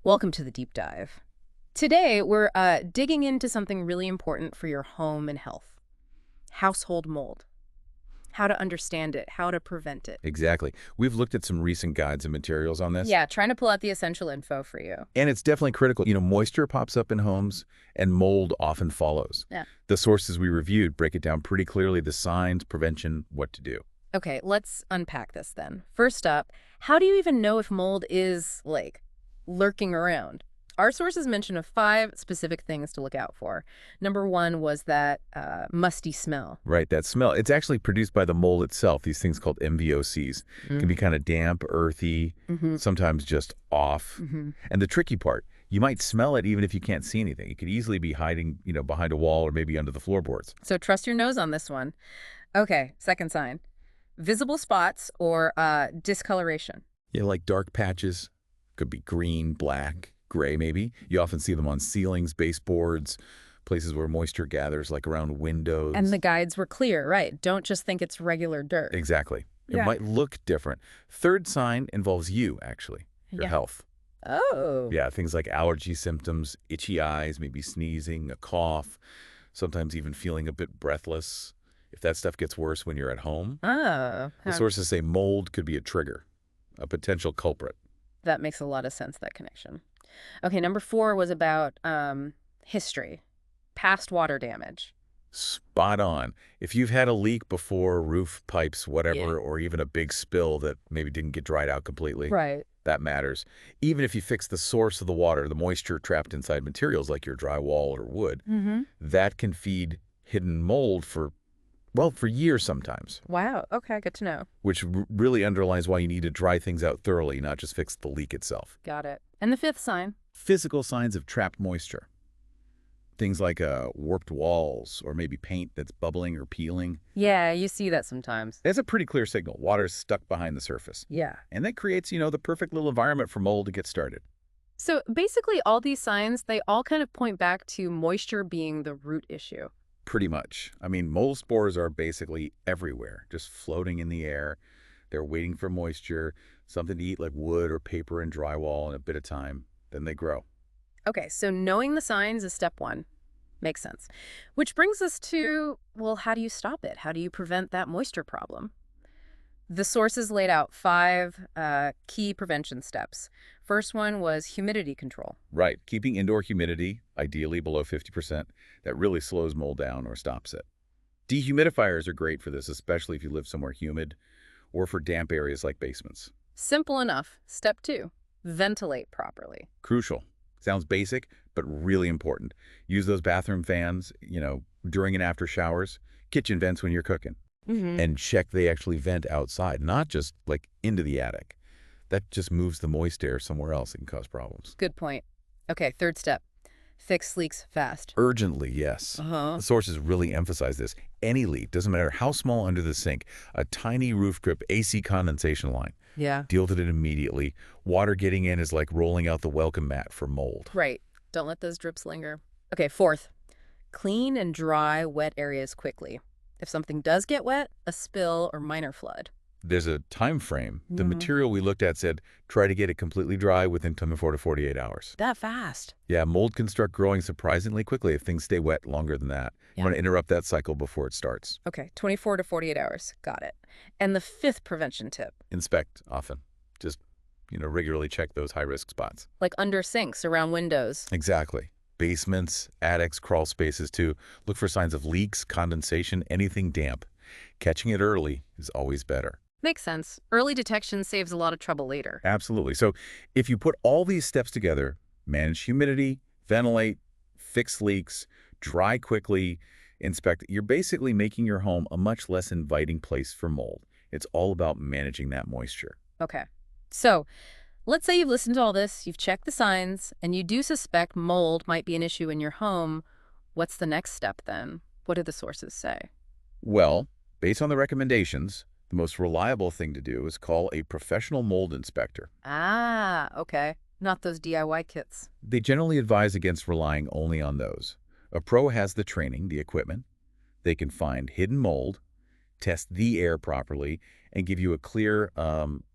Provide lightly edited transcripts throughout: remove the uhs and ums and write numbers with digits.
Welcome to the deep dive. Today, we're digging into something really important for your home and health: household mold. How to understand it, how to prevent it. Exactly. We've looked at some recent guides and materials on this, Yeah, trying to pull out the essential info for you. and it's definitely critical. Moisture pops up in homes, and mold often follows. Yeah. The sources we reviewed break it down pretty clearly: the signs, prevention, what to do. Okay, let's unpack this then. First up, how do you even know if mold is, lurking around? Our sources mention of 5 specific things to look out for. Number 1 was that musty smell. Right, that smell. It's actually produced by the mold itself, these things called MVOCs. Can be kind of damp, earthy, Mm-hmm. sometimes just off. Mm-hmm. And the tricky part, you might smell it even if you can't see anything. It could easily be hiding, behind a wall or maybe under the floorboards. So trust your nose on this one. Okay, second sign: visible spots or discoloration. Yeah, like dark patches. Could be green, black, gray maybe. You often see them on ceilings, baseboards, places where moisture gathers, like around windows. And the guides were clear, right? Don't just think it's regular dirt. Exactly. It Yeah. might look different. Third sign involves you, actually, your Yeah. health. Oh. Yeah, things like allergy symptoms, itchy eyes, maybe sneezing, a cough, sometimes even feeling a bit breathless. If that stuff gets worse when you're at home, Oh. the sources say mold could be a trigger, a potential culprit. That makes a lot of sense, that connection. Okay, number 4 was about history, past water damage. Spot on. If you've had a leak before, roof pipes, whatever, Yeah. or even a big spill that maybe didn't get dried out completely, Right. that matters. Even if you fix the source of the water, the moisture trapped inside materials like your drywall or wood, Mm-hmm. that can feed hidden mold for years sometimes, Wow. Okay, good to know. which really underlies why you need to dry things out thoroughly, not just fix the leak itself. Got it. And the 5th sign? Physical signs of trapped moisture. Things like warped walls or maybe paint that's bubbling or peeling. Yeah, you see that sometimes. That's a pretty clear signal. Water's stuck behind the surface. Yeah. And that creates, the perfect little environment for mold to get started. So basically, all these signs, they all kind of point back to moisture being the root issue. Pretty much. I mean, mold spores are basically everywhere, just floating in the air. They're waiting for moisture, something to eat like wood or paper and drywall in a bit of time. Then they grow. Okay, so knowing the signs is step 1. Makes sense. Which brings us to, well, how do you stop it? How do you prevent that moisture problem? The sources laid out 5 key prevention steps. First one was humidity control. Right. Keeping indoor humidity, ideally below 50%, that really slows mold down or stops it. Dehumidifiers are great for this, especially if you live somewhere humid or for damp areas like basements. Simple enough. Step 2, ventilate properly. Crucial. Sounds basic, but really important. Use those bathroom fans, during and after showers, kitchen vents when you're cooking, Mm-hmm. and check they actually vent outside, not just like into the attic. That just moves the moist air somewhere else. It can cause problems. Good point. Okay, third step, fix leaks fast. Urgently, yes. Uh-huh. The sources really emphasize this. Any leak, doesn't matter how small under the sink, a tiny roof drip, AC condensation line, Yeah. deal with it immediately. Water getting in is like rolling out the welcome mat for mold. Right. Don't let those drips linger. Okay, fourth, clean and dry wet areas quickly. If something does get wet, a spill or minor flood. There's a time frame. The Mhm. material we looked at said try to get it completely dry within 24 to 48 hours. That fast. Yeah, mold can start growing surprisingly quickly if things stay wet longer than that. You Yeah. want to interrupt that cycle before it starts. Okay, 24 to 48 hours. Got it. And the 5th prevention tip, Inspect often. Just, regularly check those high-risk spots. like under sinks, around windows. Exactly. Basements, attics, crawl spaces too. Look for signs of leaks, condensation, anything damp. Catching it early is always better. Makes sense. Early detection saves a lot of trouble later. Absolutely. So if you put all these steps together, manage humidity, ventilate, fix leaks, dry quickly, inspect, you're basically making your home a much less inviting place for mold. It's all about managing that moisture. Okay. So, let's say you've listened to all this, you've checked the signs, and you do suspect mold might be an issue in your home. What's the next step then? What do the sources say? Well, based on the recommendations, the most reliable thing to do is call a professional mold inspector. Ah, okay. Not those DIY kits. They generally advise against relying only on those. A pro has the training, the equipment. They can find hidden mold, test the air properly, and give you a clear,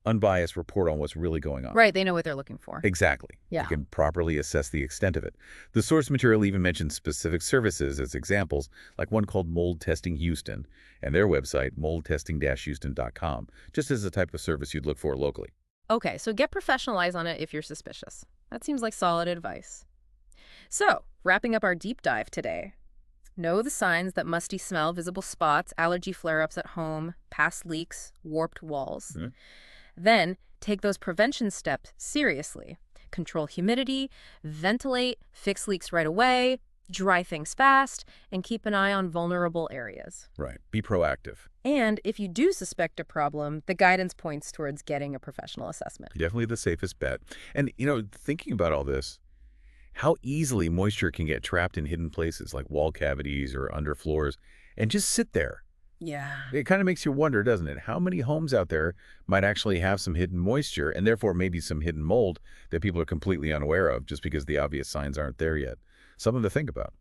unbiased report on what's really going on. Right, they know what they're looking for. Exactly. They Yeah. can properly assess the extent of it. The source material even mentions specific services as examples, like one called Mold Testing Houston, and their website, moldtesting-houston.com, just as the type of service you'd look for locally. Okay, so get professional eyes on it if you're suspicious. That seems like solid advice. So, wrapping up our deep dive today. Know the signs that musty smell, visible spots, allergy flare-ups at home, past leaks, warped walls. Mhm. Then, take those prevention steps seriously. Control humidity, ventilate, fix leaks right away, dry things fast, and keep an eye on vulnerable areas. Right. Be proactive. And if you do suspect a problem, the guidance points towards getting a professional assessment. Definitely the safest bet. And, thinking about all this, how easily moisture can get trapped in hidden places like wall cavities or under floors and just sit there. Yeah. It kind of makes you wonder, doesn't it? How many homes out there might actually have some hidden moisture and therefore maybe some hidden mold that people are completely unaware of just because the obvious signs aren't there yet? Something to think about.